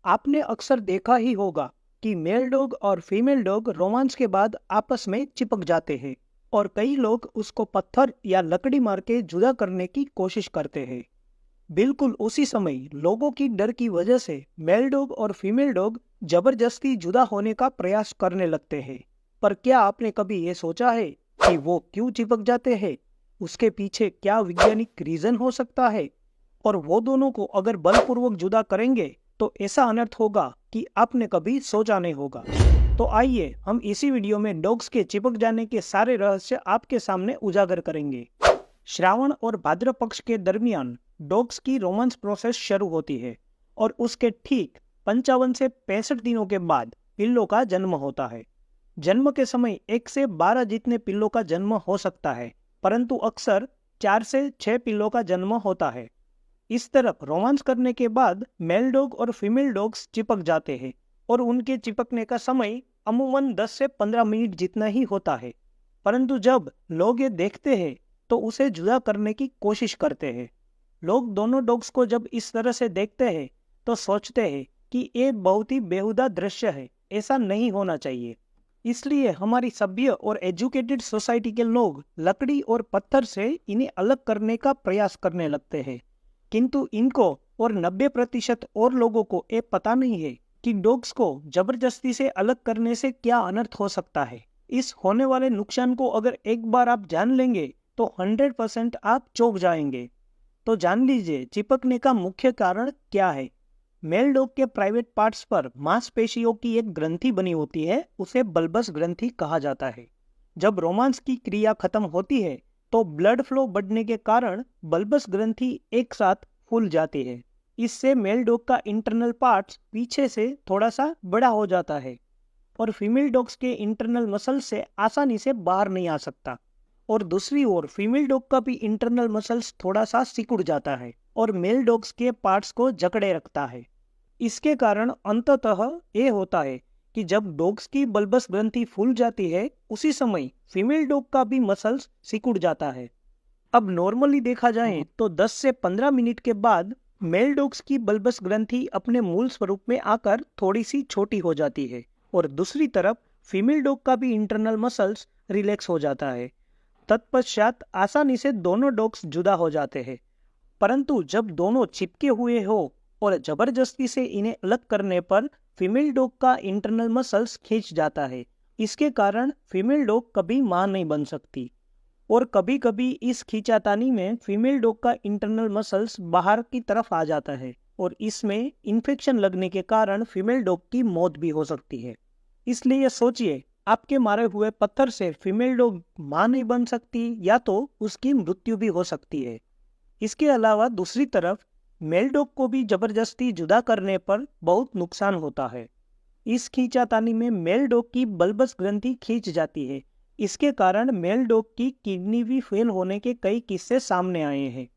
आपने अक्सर देखा ही होगा कि मेल डॉग और फीमेल डॉग रोमांस के बाद आपस में चिपक जाते हैं और कई लोग उसको पत्थर या लकड़ी मार के जुदा करने की कोशिश करते हैं। बिल्कुल उसी समय लोगों की डर की वजह से मेल डॉग और फीमेल डॉग जबरदस्ती जुदा होने का प्रयास करने लगते हैं। पर क्या आपने कभी ये सोचा है कि वो क्यों चिपक जाते हैं? उसके पीछे क्या वैज्ञानिक रीजन हो सकता है? और वो दोनों को अगर बलपूर्वक जुदा करेंगे तो ऐसा अनर्थ होगा कि आपने कभी सोचा नहीं होगा। तो आइए हम इसी वीडियो में डॉग्स के चिपक जाने के सारे रहस्य आपके सामने उजागर करेंगे। श्रावण और भाद्र पक्ष के दरमियान डॉग्स की रोमांस प्रोसेस शुरू होती है और उसके ठीक 55 से 65 दिनों के बाद पिल्लों का जन्म होता है। जन्म के समय 1 से 12 जितने पिल्लों का जन्म हो सकता है, परंतु अक्सर 4 से 6 पिल्लों का जन्म होता है। इस तरफ रोमांस करने के बाद मेल डॉग और फीमेल डॉग्स चिपक जाते हैं और उनके चिपकने का समय अमूमन 10 से 15 मिनट जितना ही होता है। परंतु जब लोग ये देखते हैं तो उसे जुदा करने की कोशिश करते हैं। लोग दोनों डॉग्स को जब इस तरह से देखते हैं तो सोचते हैं कि ये बहुत ही बेहुदा दृश्य है, ऐसा नहीं होना चाहिए। इसलिए हमारी सभ्य और एजुकेटेड सोसाइटी के लोग लकड़ी और पत्थर से इन्हें अलग करने का प्रयास करने लगते हैं। किंतु इनको और 90% और लोगों को ये पता नहीं है कि डॉग्स को जबरदस्ती से अलग करने से क्या अनर्थ हो सकता है। इस होने वाले नुकसान को अगर एक बार आप जान लेंगे तो 100% आप चौंक जाएंगे। तो जान लीजिए चिपकने का मुख्य कारण क्या है। मेल डॉग के प्राइवेट पार्ट्स पर मांसपेशियों की एक ग्रंथि बनी होती है, उसे बल्बस ग्रंथि कहा जाता है। जब रोमांस की क्रिया खत्म होती है तो ब्लड फ्लो बढ़ने के कारण बल्बस ग्रंथि एक साथ फूल जाती है। इससे मेल डॉग का इंटरनल पार्ट्स पीछे से थोड़ा सा बड़ा हो जाता है और फीमेल डॉग्स के इंटरनल मसल से आसानी से बाहर नहीं आ सकता। और दूसरी ओर फीमेल डॉग का भी इंटरनल मसल्स थोड़ा सा सिकुड़ जाता है और मेल डॉग्स के पार्ट्स को जकड़े रखता है। इसके कारण अंततः ये होता है कि जब डॉग्स की बल्बस ग्रंथि फूल जाती है उसी समय फीमेल डॉग का भी मसल्स सिकुड़ जाता है। अब नॉर्मली देखा जाए तो 10 से 15 मिनट के बाद मेल डॉग्स की बल्बस ग्रंथि अपने मूल स्वरूप में आकर थोड़ी सी छोटी हो जाती है और दूसरी तरफ फीमेल डॉग का भी इंटरनल मसल्स रिलैक्स हो जाता है। तत्पश्चात आसानी से दोनों डॉग्स जुदा हो जाते हैं। परंतु जब दोनों चिपके हुए हो और जबरदस्ती से इन्हें अलग करने पर फीमेल डॉग का इंटरनल मसल्स खींच जाता है। इसके कारण फीमेल डॉग कभी मां नहीं बन सकती और कभी कभी इस खींचातानी में फीमेल डॉग का इंटरनल मसल्स बाहर की तरफ आ जाता है और इसमें इन्फेक्शन लगने के कारण फीमेल डॉग की मौत भी हो सकती है। इसलिए सोचिए, आपके मारे हुए पत्थर से फीमेल डॉग मां नहीं बन सकती या तो उसकी मृत्यु भी हो सकती है। इसके अलावा दूसरी तरफ मेल डॉग को भी जबरदस्ती जुदा करने पर बहुत नुकसान होता है। इस खींचातानी में मेल डॉग की बल्बस ग्रंथि खींच जाती है। इसके कारण मेल डॉग की किडनी भी फेल होने के कई किस्से सामने आए हैं।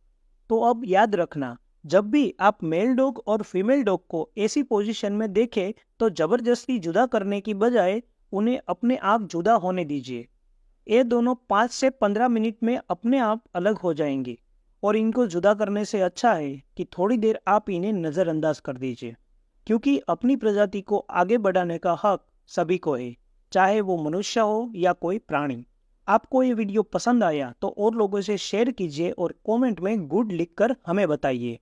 तो अब याद रखना, जब भी आप मेल डॉग और फीमेल डॉग को ऐसी पोजीशन में देखें तो जबरदस्ती जुदा करने की बजाय उन्हें अपने आप जुदा होने दीजिए। ये दोनों 5 से 15 मिनट में अपने आप अलग हो जाएंगे और इनको जुदा करने से अच्छा है कि थोड़ी देर आप इन्हें नज़रअंदाज कर दीजिए, क्योंकि अपनी प्रजाति को आगे बढ़ाने का हक सभी को है, चाहे वो मनुष्य हो या कोई प्राणी। आपको ये वीडियो पसंद आया तो और लोगों से शेयर कीजिए और कमेंट में गुड लिखकर हमें बताइए।